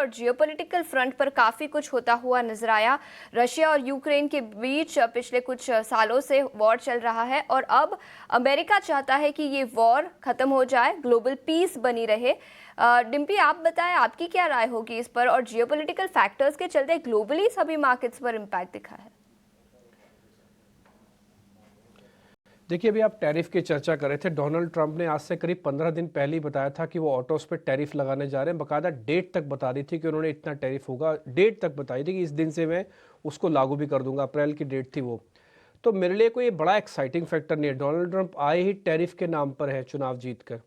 और geopolitical front पर काफ़ी कुछ होता हुआ नजर आया। रशिया और यूक्रेन के बीच पिछले कुछ सालों से वॉर चल रहा है और अब अमेरिका चाहता है कि ये वॉर खत्म हो जाए, ग्लोबल पीस बनी रहे। डिम्पी, आप बताएं आपकी क्या राय होगी इस पर, और जियोपॉलिटिकल फैक्टर्स के चलते ग्लोबली सभी मार्केट्स पर इम्पैक्ट दिखा है। देखिए, अभी आप टैरिफ की चर्चा कर रहे थे। डोनाल्ड ट्रंप ने आज से करीब 15 दिन पहले ही बताया था कि वो ऑटोस पे टैरिफ लगाने जा रहे हैं। बकायदा डेट तक बता दी थी कि उन्होंने इतना टैरिफ होगा, डेट तक बताई थी कि इस दिन से मैं उसको लागू भी कर दूंगा। अप्रैल की डेट थी वो। तो मेरे लिए कोई बड़ा एक्साइटिंग फैक्टर नहीं है। डोनाल्ड ट्रंप आए ही टैरिफ के नाम पर है चुनाव जीत कर,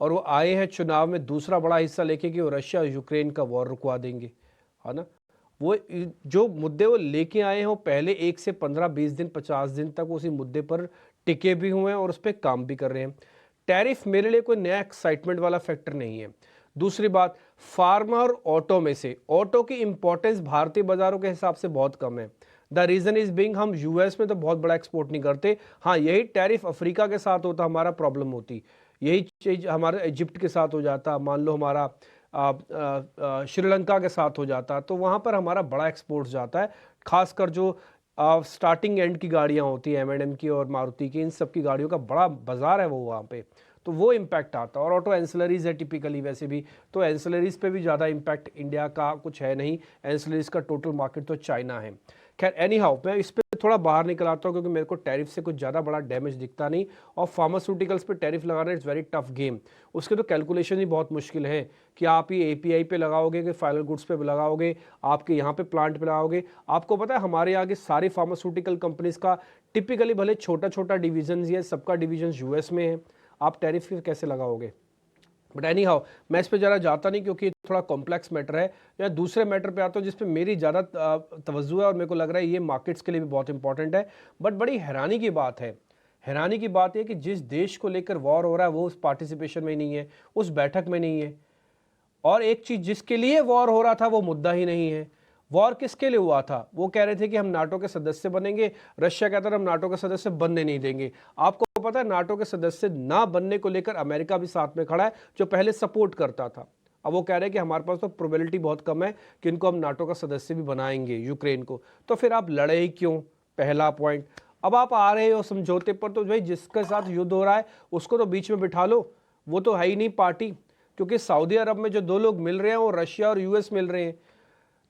और वो आए हैं चुनाव में दूसरा बड़ा हिस्सा लेके कि वो रशिया और यूक्रेन का वॉर रुकवा देंगे, है ना। वो जो मुद्दे वो लेके आए हैं वो पहले 1 से 15-20 दिन 50 दिन तक उसी मुद्दे पर टिके भी हुए हैं और उस पर काम भी कर रहे हैं। टैरिफ मेरे लिए कोई नया एक्साइटमेंट वाला फैक्टर नहीं है। दूसरी बात, फार्मा और ऑटो में से ऑटो की इंपॉर्टेंस भारतीय बाजारों के हिसाब से बहुत कम है। द रीजन इज बिंग हम यूएस में तो बहुत बड़ा एक्सपोर्ट नहीं करते। हाँ, यही टैरिफ अफ्रीका के साथ होता हमारा प्रॉब्लम होती, यही चीज हमारे इजिप्ट के साथ हो जाता, मान लो हमारा श्रीलंका के साथ हो जाता, तो वहाँ पर हमारा बड़ा एक्सपोर्ट जाता है। खासकर जो स्टार्टिंग एंड की गाड़ियाँ होती हैं, M&M की और मारुति की, इन सब की गाड़ियों का बड़ा बाजार है वो वहाँ पे, तो वो इम्पैक्ट आता है। और ऑटो एंसिलरीज है टिपिकली वैसे भी, तो एंसिलरीज पे भी ज़्यादा इम्पैक्ट इंडिया का कुछ है नहीं। एंसिलरीज का टोटल मार्केट तो चाइना है। खैर, एनी हाउ, मैं इस पर थोड़ा बाहर निकल आता हूँ क्योंकि मेरे को टैरिफ से कुछ ज़्यादा बड़ा डैमेज दिखता नहीं। और फार्मास्यूटिकल्स पे टैरिफ लगाना इट्स वेरी टफ गेम। उसके तो कैलकुलेशन ही बहुत मुश्किल है कि आप ये API पे लगाओगे कि फाइनल गुड्स पे लगाओगे, आपके यहाँ पे प्लांट पे लगाओगे। आपको पता है हमारे यहाँ की सारी फार्मास्यूटिकल कंपनीज का टिपिकली भले छोटा छोटा डिवीजन है, सबका डिवीजन US में है, आप टैरिफ कैसे लगाओगे। बट एनी हाउ, मैं इस पर ज़रा जाता नहीं क्योंकि थोड़ा कॉम्प्लेक्स मैटर है। या दूसरे मैटर पे आता हूँ जिस पे मेरी ज़्यादा तवज्जो है और मेरे को लग रहा है ये मार्केट्स के लिए भी बहुत इंपॉर्टेंट है। बट बड़ी हैरानी की बात है, हैरानी की बात है कि जिस देश को लेकर वॉर हो रहा है वो उस पार्टिसिपेशन में नहीं है, उस बैठक में नहीं है। और एक चीज़ जिसके लिए वॉर हो रहा था वो मुद्दा ही नहीं है। वॉर किसके लिए हुआ था? वो कह रहे थे कि हम नाटो के सदस्य बनेंगे, रशिया कहता था हम नाटो के सदस्य बनने नहीं देंगे। आपको पता है नाटो के सदस्य ना बनने को लेकर अमेरिका भी साथ में खड़ा है, जो पहले सपोर्ट करता था। अब वो कह रहे हैं कि हमारे पास तो प्रोबेबिलिटी बहुत कम है कि इनको हम नाटो का सदस्य भी बनाएंगे यूक्रेन को, तो फिर आप लड़े ही क्यों? पहला पॉइंट। अब आप आ रहे हो समझौते पर, तो भाई जिसके साथ युद्ध हो रहा है उसको तो बीच में बिठा लो, वो तो है ही नहीं पार्टी। क्योंकि सऊदी अरब में जो दो लोग मिल रहे हैं वो रशिया और US मिल रहे हैं,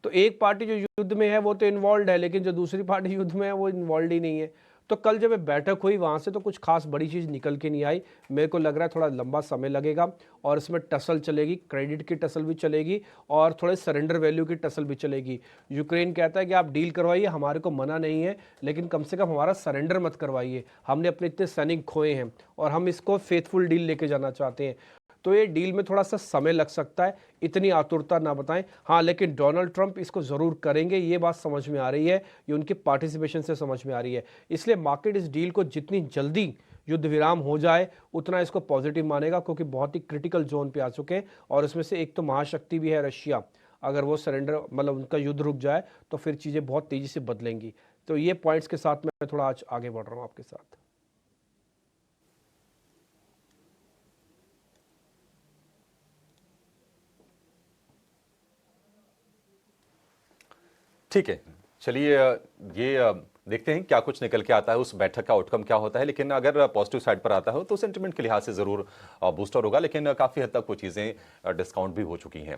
तो एक पार्टी जो युद्ध में है वो तो इन्वॉल्व है, लेकिन जो दूसरी पार्टी युद्ध में है वो इन्वॉल्व ही नहीं है। तो कल जब बैठक हुई वहाँ से तो कुछ खास बड़ी चीज़ निकल के नहीं आई। मेरे को लग रहा है थोड़ा लंबा समय लगेगा और इसमें टसल चलेगी, क्रेडिट की टसल भी चलेगी और थोड़े सरेंडर वैल्यू की टसल भी चलेगी। यूक्रेन कहता है कि आप डील करवाइए, हमारे को मना नहीं है, लेकिन कम से कम हमारा सरेंडर मत करवाइए, हमने अपने इतने सैनिक खोए हैं और हम इसको फेथफुल डील लेके जाना चाहते हैं। तो ये डील में थोड़ा सा समय लग सकता है, इतनी आतुरता ना बताएं। हाँ, लेकिन डोनाल्ड ट्रंप इसको ज़रूर करेंगे, ये बात समझ में आ रही है, ये उनके पार्टिसिपेशन से समझ में आ रही है। इसलिए मार्केट इस डील को जितनी जल्दी युद्ध विराम हो जाए उतना इसको पॉजिटिव मानेगा, क्योंकि बहुत ही क्रिटिकल जोन पे आ चुके हैं। और इसमें से एक तो महाशक्ति भी है रशिया, अगर वो सरेंडर मतलब उनका युद्ध रुक जाए तो फिर चीज़ें बहुत तेज़ी से बदलेंगी। तो ये पॉइंट्स के साथ मैं थोड़ा आज आगे बढ़ रहा हूँ आपके साथ। ठीक है, चलिए ये देखते हैं क्या कुछ निकल के आता है, उस बैठक का आउटकम क्या होता है। लेकिन अगर पॉजिटिव साइड पर आता है तो सेंटिमेंट के लिहाज से ज़रूर बूस्टर होगा, लेकिन काफ़ी हद तक वो चीज़ें डिस्काउंट भी हो चुकी हैं।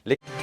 लेकिन